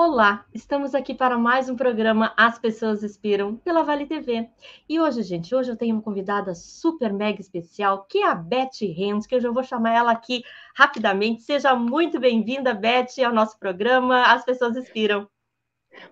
Olá, estamos aqui para mais um programa As Pessoas Inspiram pela Vale TV. E hoje, gente, eu tenho uma convidada super mega especial, que é a Beth Renz, que eu já vou chamar ela aqui rapidamente. Seja muito bem-vinda, Beth, ao nosso programa As Pessoas Inspiram.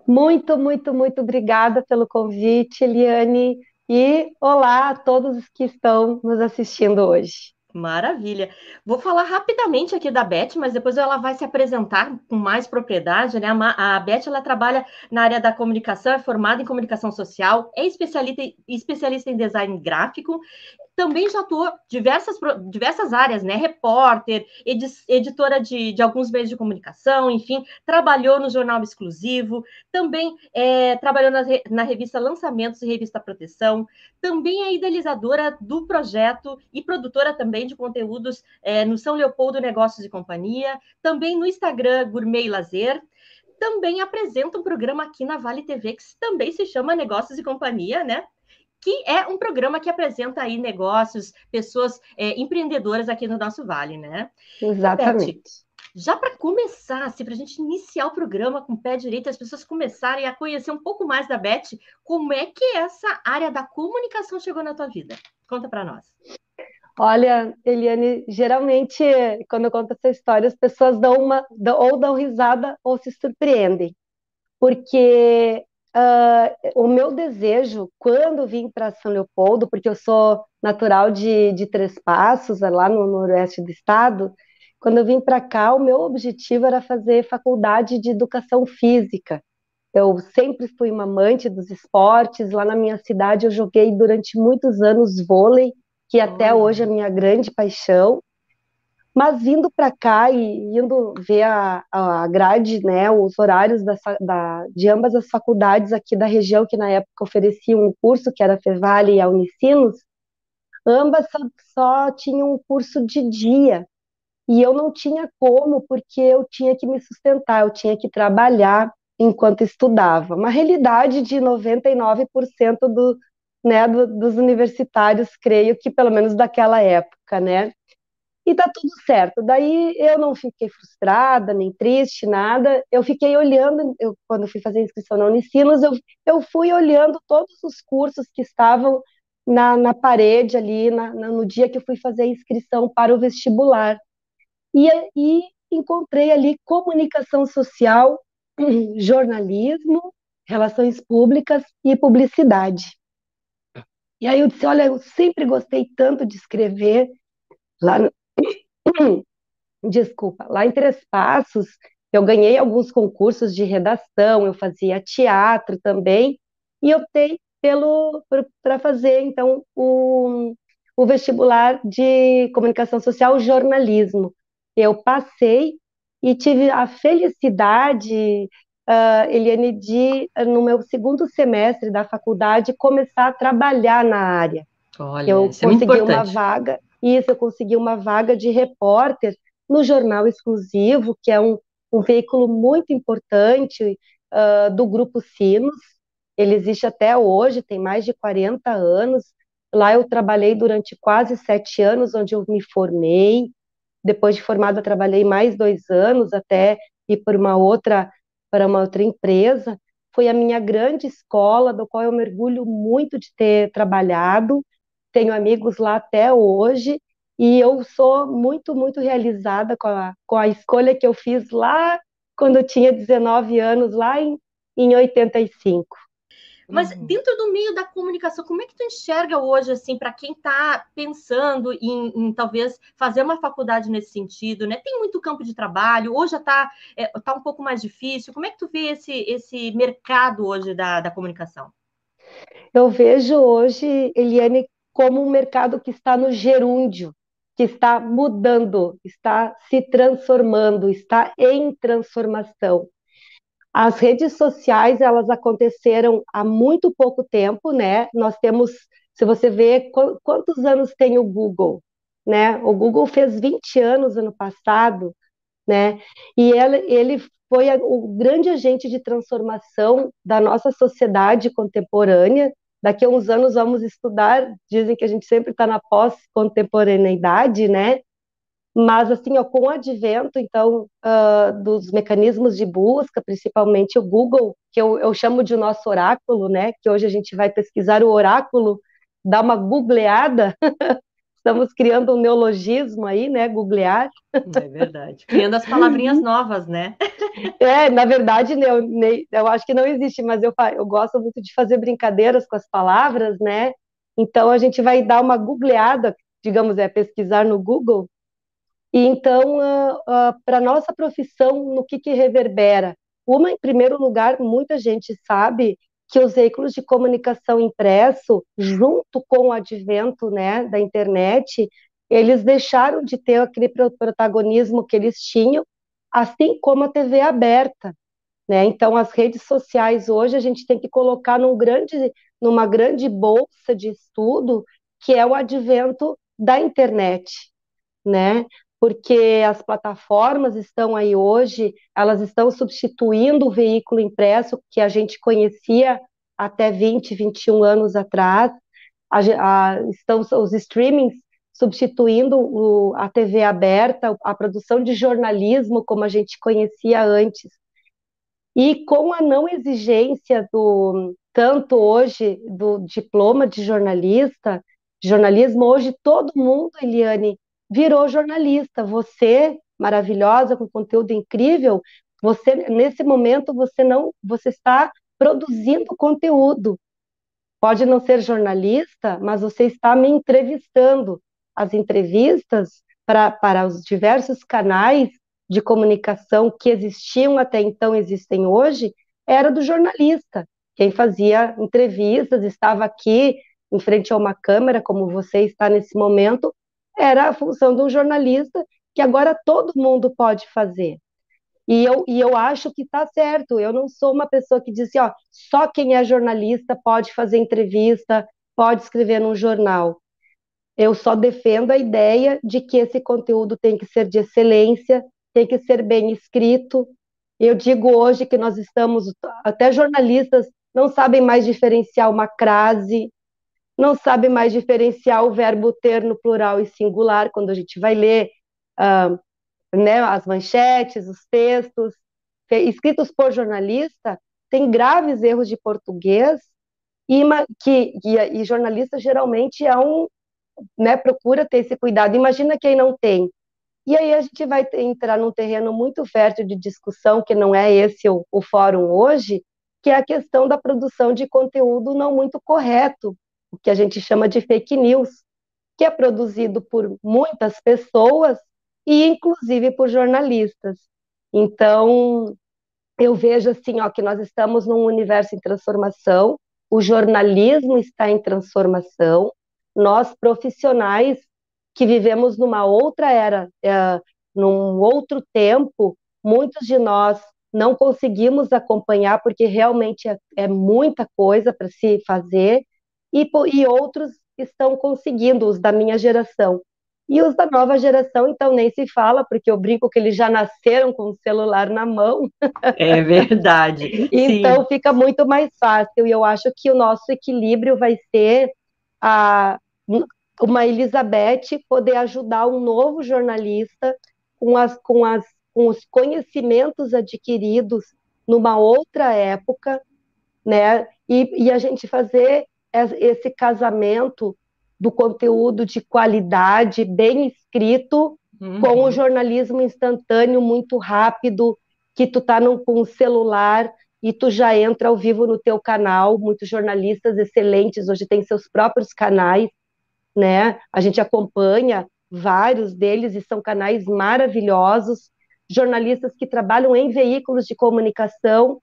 Muito, muito, muito obrigada pelo convite, Eliane. E olá a todos que estão nos assistindo hoje. Maravilha. Vou falar rapidamente aqui da Beth, mas depois ela vai se apresentar com mais propriedade, né? A Beth, ela trabalha na área da comunicação, é formada em comunicação social, é especialista em design gráfico, também já atuou diversas áreas, né? Repórter, editora de alguns meios de comunicação, enfim, trabalhou no Jornal Exclusivo, também trabalhou na revista Lançamentos e revista Proteção, também é idealizadora do projeto e produtora também de conteúdos no São Leopoldo Negócios e Companhia, também no Instagram Gourmet e Lazer, também apresenta um programa aqui na Vale TV que também se chama Negócios e Companhia, né? Que é um programa que apresenta aí negócios, pessoas empreendedoras aqui no nosso Vale, né? Então, Beth, Exatamente. já para começar, assim, para a gente iniciar o programa com o pé direito, as pessoas começarem a conhecer um pouco mais da Beth, como é que essa área da comunicação chegou na tua vida? Conta para nós. Olha, Eliane, geralmente quando eu conto essa história, as pessoas ou dão risada ou se surpreendem, porque o meu desejo, quando vim para São Leopoldo, porque eu sou natural de Três Passos, lá no noroeste do estado, quando eu vim para cá, o meu objetivo era fazer faculdade de educação física. Eu sempre fui uma amante dos esportes. Lá na minha cidade, eu joguei durante muitos anos vôlei, que até hoje é a Olha, minha grande paixão. Mas vindo para cá e indo ver a grade, né, os horários de ambas as faculdades aqui da região, que na época ofereciam um curso, que era a Fevale e a Unicinos, ambas só tinham um curso de dia. E eu não tinha como, porque eu tinha que me sustentar, eu tinha que trabalhar enquanto estudava. Uma realidade de 99% dos universitários, creio que pelo menos daquela época, né? E tá tudo certo. Daí eu não fiquei frustrada, nem triste, nada. Eu fiquei olhando, quando eu fui fazer a inscrição na Unicinos, eu fui olhando todos os cursos que estavam na parede ali, no dia que eu fui fazer a inscrição para o vestibular. E encontrei ali comunicação social, jornalismo, relações públicas e publicidade. E aí eu disse, olha, eu sempre gostei tanto de escrever lá, desculpa, lá em Três Passos, eu ganhei alguns concursos de redação, eu fazia teatro também, e optei para fazer, então, o vestibular de comunicação social jornalismo. Eu passei e tive a felicidade, Eliane, no meu segundo semestre da faculdade, começar a trabalhar na área. olha, Eu isso é muito consegui uma importante. vaga, isso, eu consegui uma vaga de repórter no Jornal Exclusivo, que é um veículo muito importante, do Grupo Sinos. Ele existe até hoje, tem mais de 40 anos. Lá eu trabalhei durante quase 7 anos, onde eu me formei. Depois de formada, trabalhei mais 2 anos até ir para uma outra empresa. Foi a minha grande escola, do qual eu mergulho muito de ter trabalhado. Tenho amigos lá até hoje e eu sou muito, muito realizada com a escolha que eu fiz lá quando eu tinha 19 anos, lá em 85. Mas dentro do meio da comunicação, como é que tu enxerga hoje, assim, para quem está pensando em talvez fazer uma faculdade nesse sentido, né? Tem muito campo de trabalho, hoje já tá um pouco mais difícil. Como é que tu vê esse mercado hoje da comunicação? Eu vejo hoje, Eliane, como um mercado que está no gerúndio, que está mudando, está se transformando, está em transformação. As redes sociais, elas aconteceram há muito pouco tempo, né? Nós temos, se você vê quantos anos tem o Google, né? O Google fez 20 anos ano passado, né? E ele foi o grande agente de transformação da nossa sociedade contemporânea. Daqui a uns anos vamos estudar, dizem que a gente sempre está na pós-contemporaneidade, né? Mas, assim, ó, com o advento, então, dos mecanismos de busca, principalmente o Google, que eu chamo de nosso oráculo, né? Que hoje a gente vai pesquisar o oráculo, dar uma googleada, estamos criando um neologismo aí, né? Googlear. É verdade. Criando as palavrinhas novas, né? Na verdade, eu acho que não existe, mas eu gosto muito de fazer brincadeiras com as palavras, né? Então, a gente vai dar uma googleada, digamos, pesquisar no Google. E então, para a nossa profissão, no que reverbera? Uma, em primeiro lugar, muita gente sabe que os veículos de comunicação impresso, junto com o advento, né, da internet, eles deixaram de ter aquele protagonismo que eles tinham, assim como a TV aberta, né? Então, as redes sociais hoje a gente tem que colocar numa grande bolsa de estudo, que é o advento da internet, né? Porque as plataformas estão aí hoje, elas estão substituindo o veículo impresso que a gente conhecia até 20, 21 anos atrás. Estão os streamings substituindo a TV aberta, a produção de jornalismo como a gente conhecia antes. E com a não exigência tanto hoje do diploma de jornalismo, hoje todo mundo, Eliane, virou jornalista. Você, maravilhosa, com conteúdo incrível, você nesse momento você está produzindo conteúdo. Pode não ser jornalista, mas você está me entrevistando. As entrevistas para os diversos canais de comunicação que existiam até então, existem hoje, era do jornalista. Quem fazia entrevistas, estava aqui em frente a uma câmera, como você está nesse momento, era a função de um jornalista que agora todo mundo pode fazer. E eu acho que está certo. Eu não sou uma pessoa que diz assim, ó, só quem é jornalista pode fazer entrevista, pode escrever num jornal. Eu só defendo a ideia de que esse conteúdo tem que ser de excelência, tem que ser bem escrito. Eu digo hoje que nós estamos, até jornalistas não sabem mais diferenciar uma crase, não sabem mais diferenciar o verbo ter no plural e singular, quando a gente vai ler né, as manchetes, os textos, escritos por jornalista, tem graves erros de português e jornalista geralmente né, procura ter esse cuidado. Imagina quem não tem. E aí a gente vai entrar num terreno muito fértil de discussão, que não é esse o fórum hoje, que é a questão da produção de conteúdo não muito correto, o que a gente chama de fake news, que é produzido por muitas pessoas e inclusive por jornalistas. Então, eu vejo assim, ó, que nós estamos num universo em transformação, o jornalismo está em transformação, nós profissionais que vivemos numa outra era, num outro tempo, muitos de nós não conseguimos acompanhar porque realmente é muita coisa para se fazer e outros estão conseguindo, os da minha geração. E os da nova geração, então, nem se fala, porque eu brinco que eles já nasceram com o celular na mão, É verdade. então Sim. fica muito mais fácil. E eu acho que o nosso equilíbrio vai ser a, uma Elizabeth poder ajudar um novo jornalista com, com os conhecimentos adquiridos numa outra época, né? E a gente fazer esse casamento do conteúdo de qualidade, bem escrito, com o Uhum. jornalismo instantâneo, muito rápido, que tu tá com um celular e tu já entra ao vivo no teu canal. Muitos jornalistas excelentes hoje têm seus próprios canais, né? A gente acompanha vários deles e são canais maravilhosos. Jornalistas que trabalham em veículos de comunicação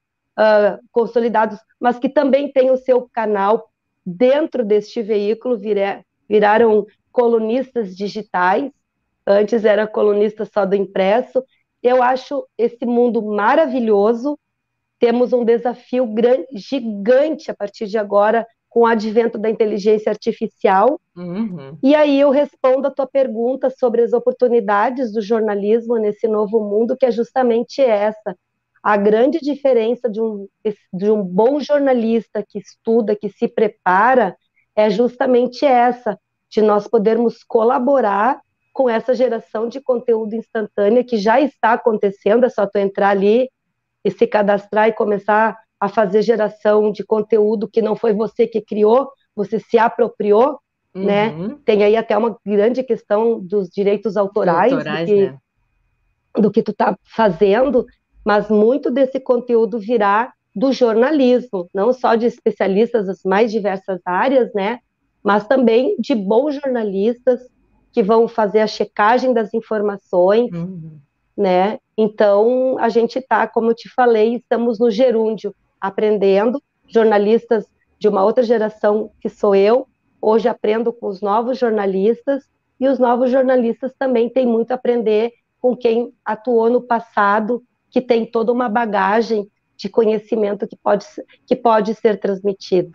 consolidados, mas que também têm o seu canal dentro deste veículo, viraram colunistas digitais. Antes era colunista só do impresso. Eu acho esse mundo maravilhoso. Temos um desafio gigante a partir de agora com o advento da inteligência artificial. Uhum. E aí eu respondo a tua pergunta sobre as oportunidades do jornalismo nesse novo mundo, que é justamente essa. A grande diferença de um bom jornalista que estuda, que se prepara, é justamente essa, de nós podermos colaborar com essa geração de conteúdo instantânea que já está acontecendo, é só tu entrar ali e se cadastrar e começar a fazer geração de conteúdo que não foi você que criou, você se apropriou, né? Uhum. Tem aí até uma grande questão dos direitos autorais Autorais, né? do que tu está fazendo, mas muito desse conteúdo virá do jornalismo, não só de especialistas das mais diversas áreas, né? Mas também de bons jornalistas que vão fazer a checagem das informações, Uhum. né? Então, a gente está, como eu te falei, estamos no gerúndio, aprendendo, jornalistas de uma outra geração que sou eu, hoje aprendo com os novos jornalistas, e os novos jornalistas também têm muito a aprender com quem atuou no passado, que tem toda uma bagagem de conhecimento que pode ser transmitido.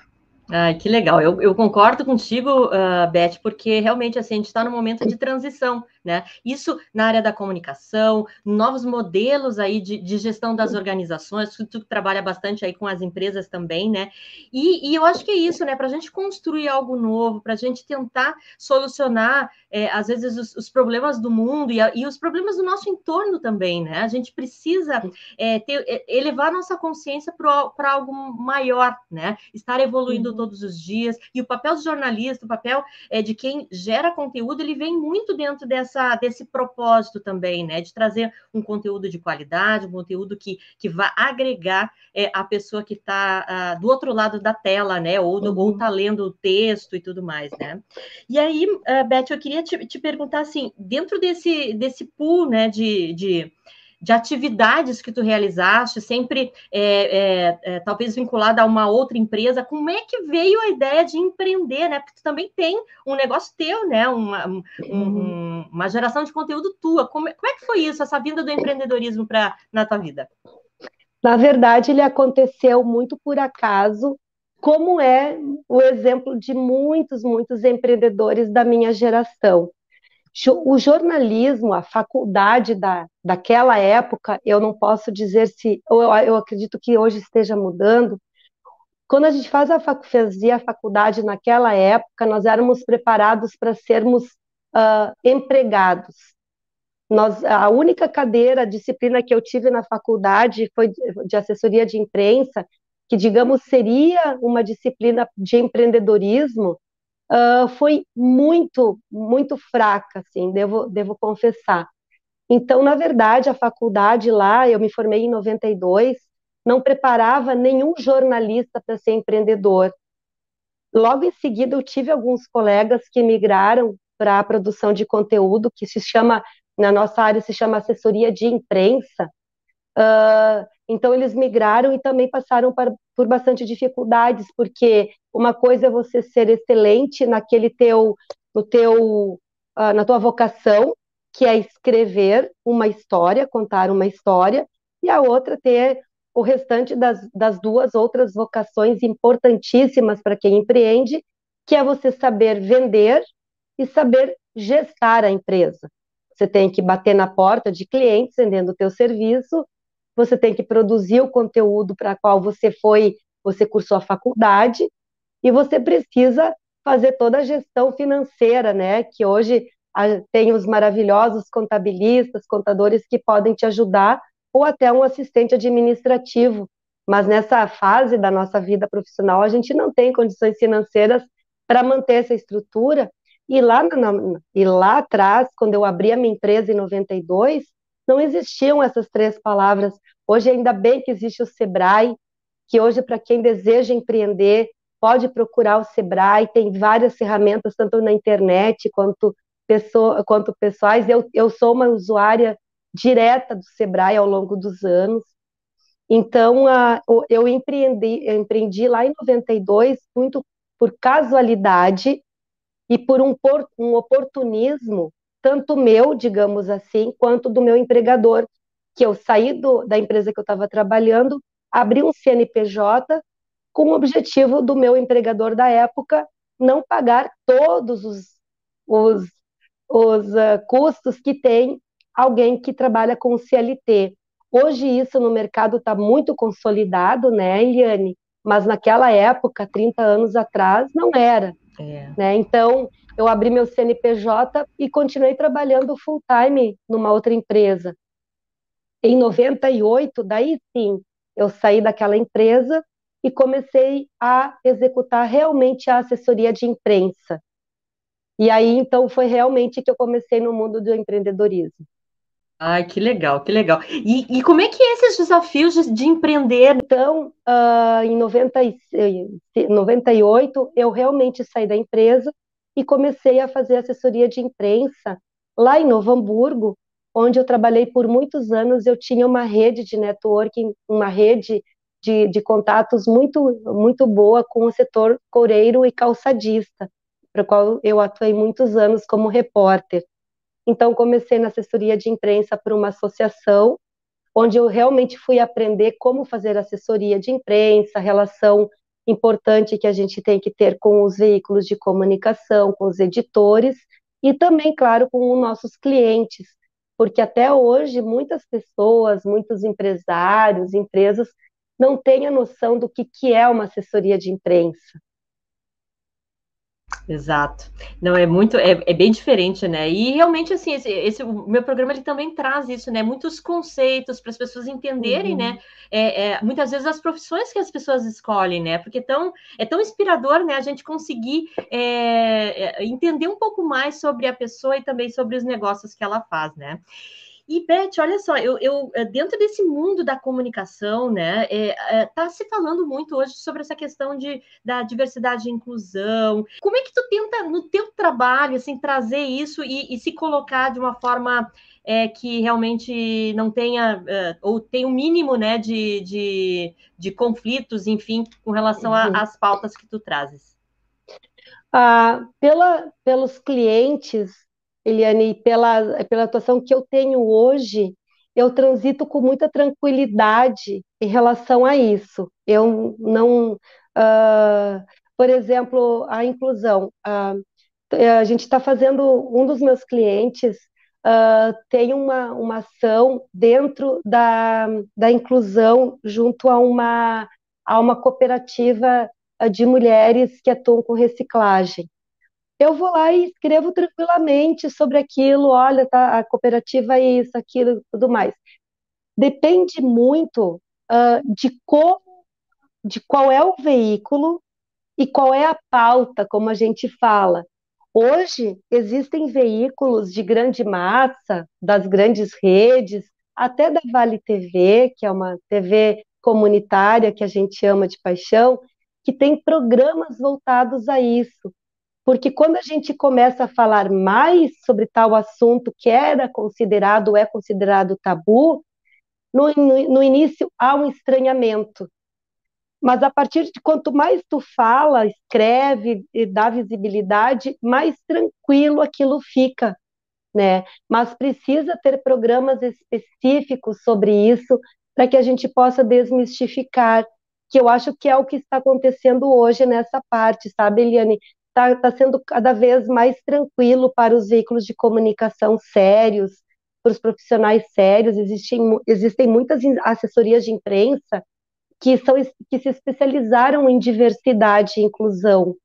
Ai, que legal. Eu concordo contigo, Beth, porque realmente assim, a gente está num momento de transição, né? Isso na área da comunicação, novos modelos aí de gestão das organizações, tu trabalha bastante aí com as empresas também, né? E eu acho que é isso, né? Para a gente construir algo novo, para a gente tentar solucionar, às vezes, os problemas do mundo e os problemas do nosso entorno também, né? A gente precisa elevar nossa consciência para algo maior, né? Estar evoluindo todos os dias. E o papel do jornalista, o papel de quem gera conteúdo, ele vem muito dentro desse propósito também, né? De trazer um conteúdo de qualidade, um conteúdo que vá agregar a pessoa que está do outro lado da tela, né? Ou está lendo o texto e tudo mais, né? E aí, Beth, eu queria te perguntar assim, dentro desse pool, né, de atividades que tu realizaste, sempre talvez vinculada a uma outra empresa, como é que veio a ideia de empreender, né? Porque tu também tem um negócio teu, né? Uma geração de conteúdo tua. Como é que foi isso, essa vinda do empreendedorismo na tua vida? Na verdade, ele aconteceu muito por acaso, como é o exemplo de muitos, muitos empreendedores da minha geração. O jornalismo, a faculdade daquela época, eu não posso dizer se, eu acredito que hoje esteja mudando. Quando a gente fazia a faculdade naquela época, nós éramos preparados para sermos empregados. A única cadeira, a disciplina que eu tive na faculdade foi de assessoria de imprensa, que, digamos, seria uma disciplina de empreendedorismo, foi muito, muito fraca, assim, devo confessar. Então, na verdade, a faculdade lá, eu me formei em 92, não preparava nenhum jornalista para ser empreendedor. Logo em seguida, eu tive alguns colegas que migraram para a produção de conteúdo, que se chama, na nossa área, se chama assessoria de imprensa. Então, eles migraram e também passaram por bastante dificuldades, porque uma coisa é você ser excelente na tua vocação, que é escrever uma história, contar uma história, e a outra ter o restante das duas outras vocações importantíssimas para quem empreende, que é você saber vender e saber gestar a empresa. Você tem que bater na porta de clientes vendendo o teu serviço, você tem que produzir o conteúdo para qual você cursou a faculdade, e você precisa fazer toda a gestão financeira, né? Que hoje tem os maravilhosos contabilistas, contadores que podem te ajudar, ou até um assistente administrativo. Mas nessa fase da nossa vida profissional, a gente não tem condições financeiras para manter essa estrutura. E lá atrás, quando eu abri a minha empresa em 92, não existiam essas três palavras. Hoje, ainda bem que existe o Sebrae, que hoje, para quem deseja empreender, pode procurar o Sebrae, tem várias ferramentas, tanto na internet quanto pessoais. Eu sou uma usuária direta do Sebrae ao longo dos anos. Então, eu empreendi lá em 92, muito por casualidade e por um oportunismo, tanto meu, digamos assim, quanto do meu empregador, que eu saí da empresa que eu estava trabalhando, abri um CNPJ com o objetivo do meu empregador da época não pagar todos os, os custos que tem alguém que trabalha com CLT. Hoje isso no mercado está muito consolidado, né, Eliane? Mas naquela época, 30 anos atrás, não era. É. né? Então, eu abri meu CNPJ e continuei trabalhando full time numa outra empresa. Em 98, daí sim, eu saí daquela empresa e comecei a executar realmente a assessoria de imprensa. E aí, então, foi realmente que eu comecei no mundo do empreendedorismo. Ai, que legal, que legal. E como é que é esses desafios de empreender? Então, em 98, eu realmente saí da empresa e comecei a fazer assessoria de imprensa lá em Novo Hamburgo, onde eu trabalhei por muitos anos. Eu tinha uma rede de networking, uma rede de contatos muito, muito boa com o setor coureiro e calçadista, para o qual eu atuei muitos anos como repórter. Então, comecei na assessoria de imprensa por uma associação onde eu realmente fui aprender como fazer assessoria de imprensa, a relação importante que a gente tem que ter com os veículos de comunicação, com os editores e também, claro, com os nossos clientes, porque até hoje muitas pessoas, muitos empresários, empresas não têm a noção do que é uma assessoria de imprensa. Exato. Não, é bem diferente, né? E realmente, assim, o meu programa ele também traz isso, né? Muitos conceitos para as pessoas entenderem, né? Uhum, Muitas vezes as profissões que as pessoas escolhem, né? Porque é tão inspirador, né? A gente conseguir entender um pouco mais sobre a pessoa e também sobre os negócios que ela faz, né? E, Beth, olha só, dentro desse mundo da comunicação, né, tá se falando muito hoje sobre essa questão da diversidade e inclusão. Como é que tu tenta, no teu trabalho, assim, trazer isso e se colocar de uma forma que realmente não tenha, ou tenha um mínimo, né, de conflitos, enfim, com relação uhum. às pautas que tu trazes? Pelos clientes, Eliane, e pela atuação que eu tenho hoje, eu transito com muita tranquilidade em relação a isso. Eu não, ah, por exemplo, a inclusão. A gente está fazendo, um dos meus clientes tem uma ação dentro da inclusão junto a uma cooperativa de mulheres que atuam com reciclagem. Eu vou lá e escrevo tranquilamente sobre aquilo, olha, tá, a cooperativa é isso, aquilo, tudo mais. Depende muito de qual é o veículo e qual é a pauta, como a gente fala. Hoje existem veículos de grande massa, das grandes redes, até da Vale TV, que é uma TV comunitária que a gente ama de paixão, que tem programas voltados a isso. Porque quando a gente começa a falar mais sobre tal assunto que era considerado, ou é considerado tabu, no início há um estranhamento. Mas a partir de quanto mais tu fala, escreve e dá visibilidade, mais tranquilo aquilo fica, né? Mas precisa ter programas específicos sobre isso para que a gente possa desmistificar, que eu acho que é o que está acontecendo hoje nessa parte, sabe, Eliane? Está sendo cada vez mais tranquilo para os veículos de comunicação sérios, para os profissionais sérios. Existem muitas assessorias de imprensa que se especializaram em diversidade e inclusão.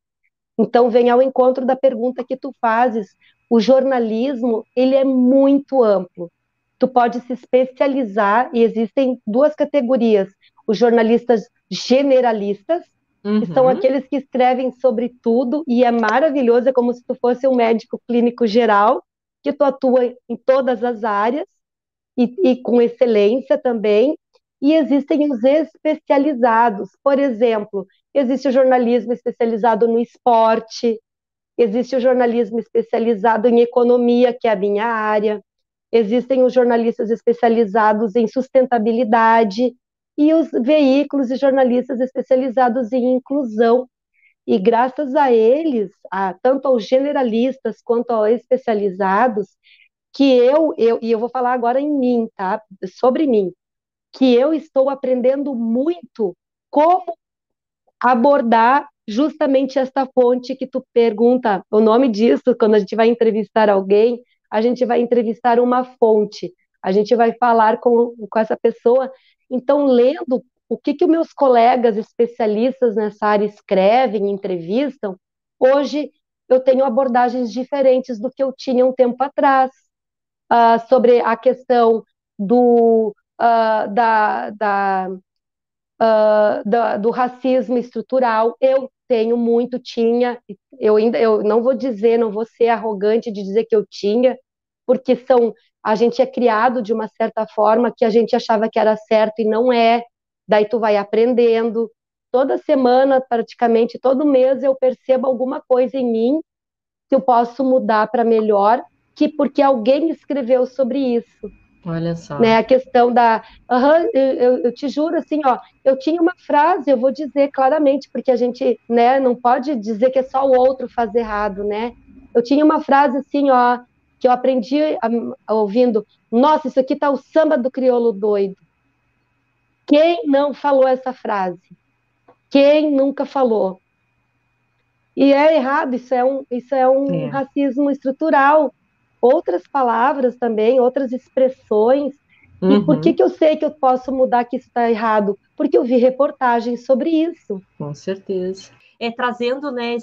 Então, vem ao encontro da pergunta que tu fazes. O jornalismo, ele é muito amplo. Tu pode se especializar e existem duas categorias: os jornalistas generalistas, que são Uhum. aqueles que escrevem sobre tudo e é maravilhoso, é como se tu fosse um médico clínico geral, que tu atua em todas as áreas e com excelência também. E existem os especializados. Por exemplo, existe o jornalismo especializado no esporte, existe o jornalismo especializado em economia, que é a minha área, existem os jornalistas especializados em sustentabilidade e os veículos e jornalistas especializados em inclusão. E graças a eles, tanto aos generalistas quanto aos especializados, e eu vou falar agora em mim, tá? Sobre mim, que eu estou aprendendo muito como abordar justamente esta fonte que tu pergunta. O nome disso, quando a gente vai entrevistar alguém, a gente vai entrevistar uma fonte, a gente vai falar com essa pessoa. Então, lendo o que os meus colegas especialistas nessa área escrevem, entrevistam, Hoje eu tenho abordagens diferentes do que eu tinha um tempo atrás, sobre a questão do, ah, da, da, do racismo estrutural. Eu tenho muito, tinha, eu não vou dizer, não vou ser arrogante de dizer que eu tinha, porque a gente é criado de uma certa forma que a gente achava que era certo e não é, daí tu vai aprendendo. Toda semana, praticamente todo mês, eu percebo alguma coisa em mim que eu posso mudar para melhor, que porque alguém escreveu sobre isso, Olha só. né? A questão da, eu te juro assim, ó, eu tinha uma frase, eu vou dizer claramente, porque a gente, né, não pode dizer que é só o outro fazer errado, né? Eu tinha uma frase assim, ó, que eu aprendi ouvindo, nossa, isso aqui tá o samba do crioulo doido. Quem não falou essa frase? Quem nunca falou? E é errado, isso é um É. racismo estrutural. Outras palavras também, outras expressões. E por que Uhum, que eu sei que eu posso mudar que isso está errado? Porque eu vi reportagens sobre isso. com certeza. Trazendo, né,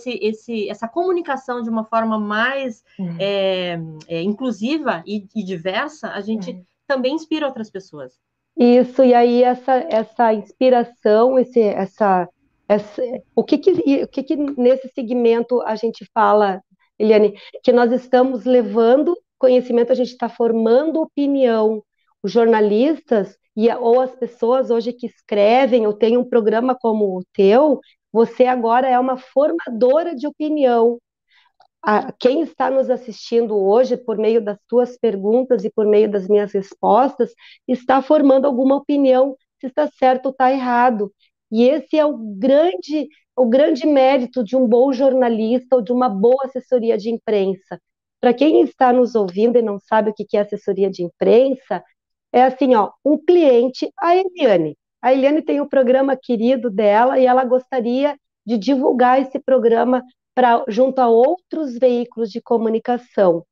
essa comunicação de uma forma mais inclusiva e diversa, a gente também inspira outras pessoas. Isso, e aí essa inspiração, essa, o que nesse segmento a gente fala, Eliane, que nós estamos levando conhecimento, a gente está formando opinião. Os jornalistas ou as pessoas hoje que escrevem ou têm um programa como o teu, você agora é uma formadora de opinião. Quem está nos assistindo hoje, por meio das tuas perguntas e por meio das minhas respostas, está formando alguma opinião se está certo ou está errado. E esse é o grande mérito de um bom jornalista ou de uma boa assessoria de imprensa. Para quem está nos ouvindo e não sabe o que é assessoria de imprensa, é assim, ó, um cliente, a Eliane. A Eliane tem o programa querido dela e ela gostaria de divulgar esse programa junto a outros veículos de comunicação.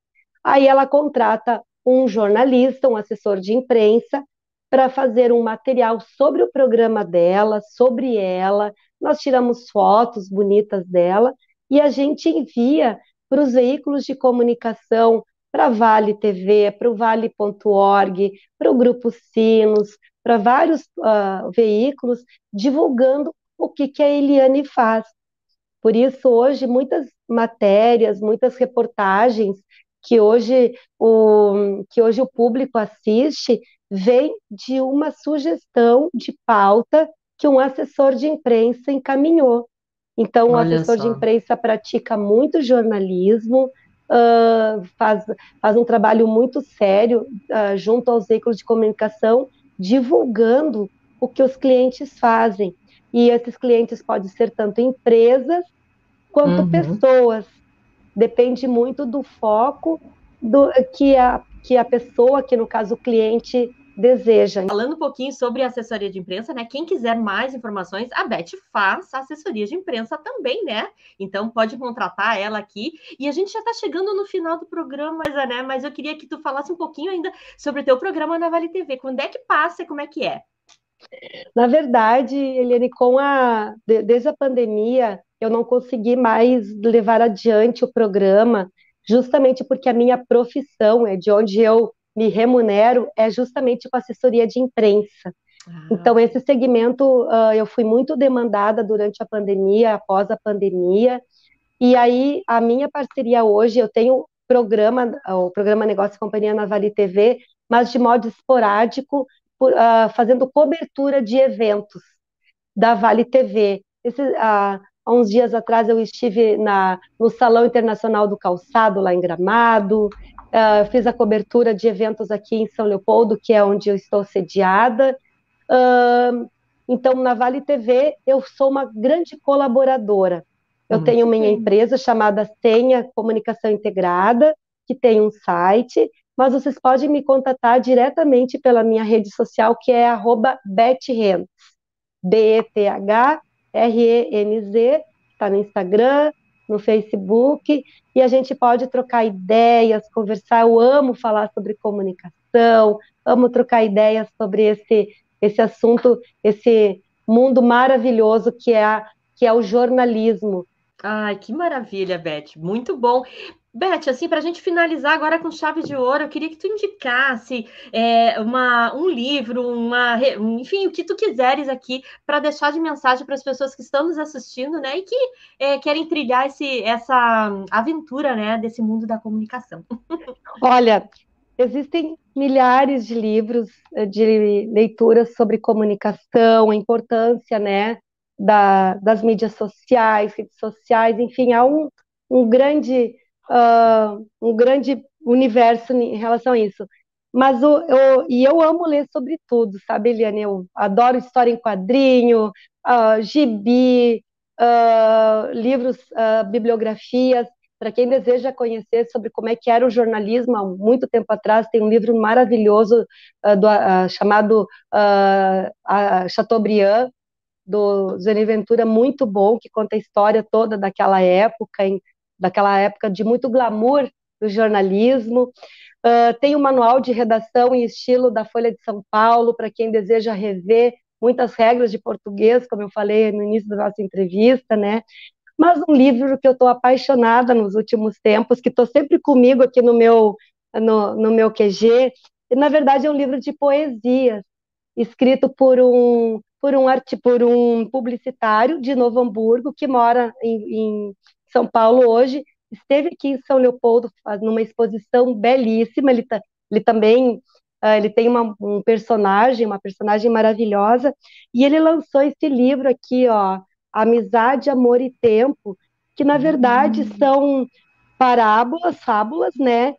Aí ela contrata um jornalista, um assessor de imprensa, para fazer um material sobre o programa dela, sobre ela. Nós tiramos fotos bonitas dela e a gente envia para os veículos de comunicação, para a Vale TV, para o Vale.org, para o Grupo Sinos, para vários veículos, divulgando o que a Eliane faz. Por isso, hoje, muitas matérias, muitas reportagens que hoje o público assiste, vem de uma sugestão de pauta que um assessor de imprensa encaminhou. Então, o Olha assessor de só. imprensa pratica muito jornalismo, faz, faz um trabalho muito sério, junto aos veículos de comunicação, divulgando o que os clientes fazem. E esses clientes podem ser tanto empresas quanto Uhum. pessoas. Depende muito do foco que a pessoa, que no caso o cliente, deseja. Falando um pouquinho sobre assessoria de imprensa, né? Quem quiser mais informações, a Beth faz assessoria de imprensa também, né? Então pode contratar ela aqui. E a gente já está chegando no final do programa, né? Mas eu queria que tu falasse um pouquinho ainda sobre o teu programa na Vale TV. Quando é que passa e como é que é? Na verdade, Eliane, desde a pandemia, eu não consegui mais levar adiante o programa, justamente porque a minha profissão, de onde eu me remunero, é justamente com assessoria de imprensa. Ah, Então, ok. esse segmento, eu fui muito demandada durante a pandemia, após a pandemia, e aí a minha parceria hoje, eu tenho o programa Negócio e Companhia na Vale TV, mas de modo esporádico, fazendo cobertura de eventos da Vale TV. Há uns dias atrás eu estive no Salão Internacional do Calçado, lá em Gramado, fiz a cobertura de eventos aqui em São Leopoldo, que é onde eu estou sediada. Então, na Vale TV, eu sou uma grande colaboradora. Eu tenho Muito minha bem. empresa chamada Senha Comunicação Integrada, que tem um site, mas vocês podem me contatar diretamente pela minha rede social, que é @betrenz, BETHRENZ, está no Instagram, no Facebook, e a gente pode trocar ideias, conversar. Eu amo falar sobre comunicação, amo trocar ideias sobre esse assunto, esse mundo maravilhoso que é o jornalismo. Ai, que maravilha, Beth. Muito bom. Beth, assim, para a gente finalizar agora com chave de ouro, eu queria que tu indicasse um livro, enfim, o que tu quiseres aqui para deixar de mensagem para as pessoas que estão nos assistindo, né, e que querem trilhar essa aventura, né, desse mundo da comunicação. Olha, existem milhares de livros de leituras sobre comunicação, a importância, né, das mídias sociais, redes sociais, enfim, há um grande, um grande universo em relação a isso. Mas eu amo ler sobre tudo, sabe, Eliane? Eu adoro história em quadrinho, gibi, livros, bibliografias. Para quem deseja conhecer sobre como é que era o jornalismo há muito tempo atrás, tem um livro maravilhoso chamado Chateaubriand, do Zeni Ventura, muito bom, que conta a história toda daquela época de muito glamour do jornalismo. Tem o manual de redação e estilo da Folha de São Paulo, para quem deseja rever muitas regras de português, como eu falei no início da nossa entrevista, né? Mas um livro que eu estou apaixonada nos últimos tempos, que estou sempre comigo aqui no meu QG, e, na verdade é um livro de poesias, escrito por um publicitário de Novo Hamburgo, que mora em São Paulo hoje, esteve aqui em São Leopoldo numa exposição belíssima, ele também ele tem uma personagem maravilhosa, e ele lançou esse livro aqui, ó, Amizade, Amor e Tempo, que na verdade são parábolas, fábulas, né?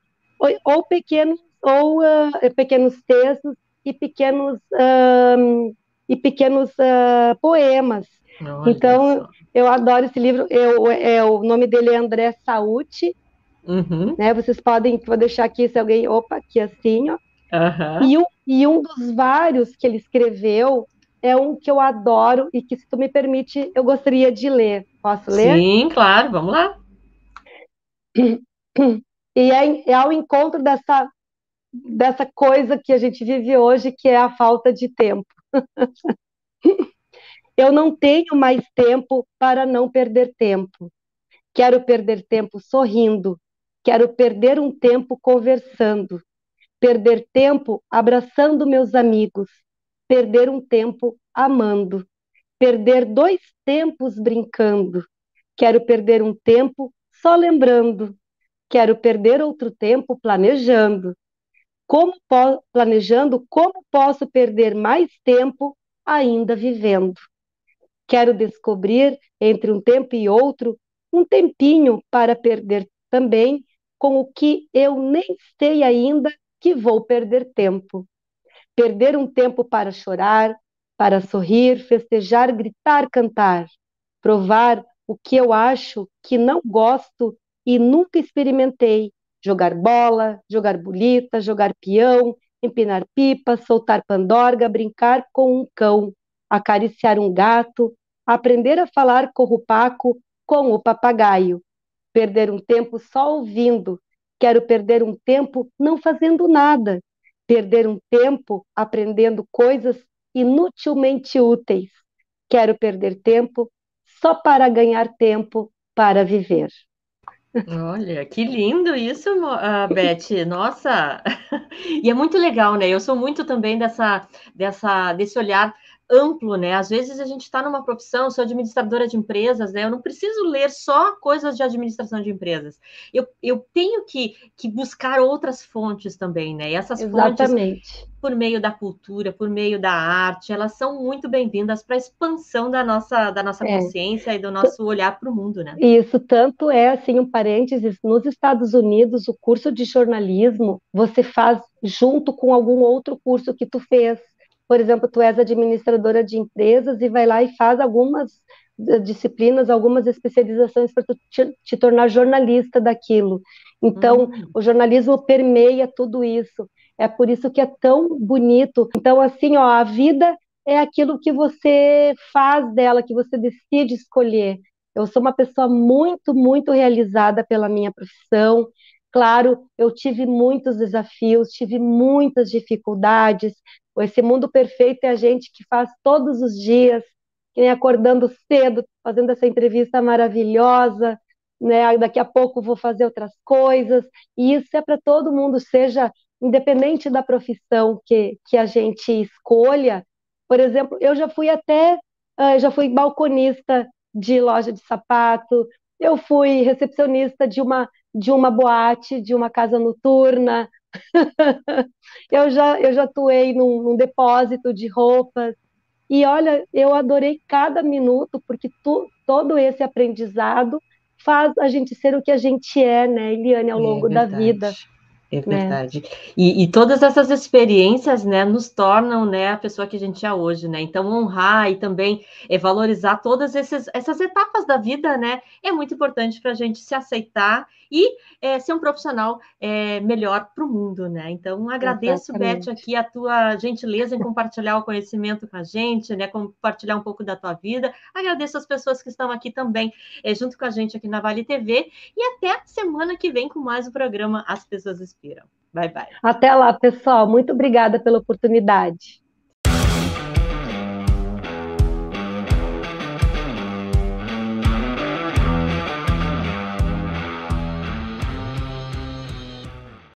Pequenos textos e pequenos poemas. Olha Então, só. eu adoro esse livro. O nome dele é André Sauti, Uhum. né? Vocês podem, vou deixar aqui se alguém, opa, aqui assim, ó. Aham. E um dos vários que ele escreveu é um que eu adoro e que, se tu me permite, eu gostaria de ler. Posso ler? Sim, claro, vamos lá. E é ao encontro dessa coisa que a gente vive hoje, que é a falta de tempo. Eu não tenho mais tempo para não perder tempo. Quero perder tempo sorrindo. Quero perder um tempo conversando. Perder tempo abraçando meus amigos. Perder um tempo amando. Perder dois tempos brincando. Quero perder um tempo só lembrando. Quero perder outro tempo planejando. Planejando como posso perder mais tempo ainda vivendo. Quero descobrir entre um tempo e outro um tempinho para perder também com o que eu nem sei ainda que vou perder tempo. Perder um tempo para chorar, para sorrir, festejar, gritar, cantar. Provar o que eu acho que não gosto e nunca experimentei. Jogar bola, jogar bolita, jogar peão, empinar pipa, soltar pandorga, brincar com um cão, acariciar um gato, aprender a falar corrupaco com o papagaio. Perder um tempo só ouvindo. Quero perder um tempo não fazendo nada. Perder um tempo aprendendo coisas inutilmente úteis. Quero perder tempo só para ganhar tempo para viver. Olha, que lindo isso, Beth. Nossa! E é muito legal, né? Eu sou muito também desse olhar amplo, né? Às vezes a gente está numa profissão, sou administradora de empresas, né? Eu não preciso ler só coisas de administração de empresas. Eu tenho que buscar outras fontes também, né? E essas fontes, Exatamente. por meio da cultura, por meio da arte, elas são muito bem-vindas para a expansão da nossa É. consciência e do nosso olhar para o mundo, né? Isso tanto é assim um parênteses, nos Estados Unidos, o curso de jornalismo você faz junto com algum outro curso que tu fez. Por exemplo, tu és administradora de empresas e vai lá e faz algumas disciplinas, algumas especializações para tu te tornar jornalista daquilo. Então, Hum. o jornalismo permeia tudo isso. É por isso que é tão bonito. Então, assim, ó, a vida é aquilo que você faz dela, que você decide escolher. Eu sou uma pessoa muito, muito realizada pela minha profissão. Claro, eu tive muitos desafios, tive muitas dificuldades. Esse mundo perfeito é a gente que faz todos os dias, que nem acordando cedo, fazendo essa entrevista maravilhosa, né? Daqui a pouco vou fazer outras coisas, e isso é para todo mundo, seja independente da profissão que a gente escolha. Por exemplo, eu já fui até, já fui balconista de loja de sapato, eu fui recepcionista de uma boate, de uma casa noturna, eu já atuei num depósito de roupas, e olha, eu adorei cada minuto, porque todo esse aprendizado faz a gente ser o que a gente é, né, Eliane, ao É longo da vida, verdade. É né? verdade. E todas essas experiências, né, nos tornam, né, a pessoa que a gente é hoje, né? Então, honrar e também valorizar todas essas etapas da vida, né, é muito importante para a gente se aceitar e ser um profissional melhor para o mundo, né? Então, agradeço, Beth, Exatamente. aqui a tua gentileza em compartilhar o conhecimento com a gente, né, compartilhar um pouco da tua vida. Agradeço as pessoas que estão aqui também, junto com a gente aqui na Vale TV. E até a semana que vem com mais um programa As Pessoas Inspiram. Bye, bye. Até lá, pessoal. Muito obrigada pela oportunidade.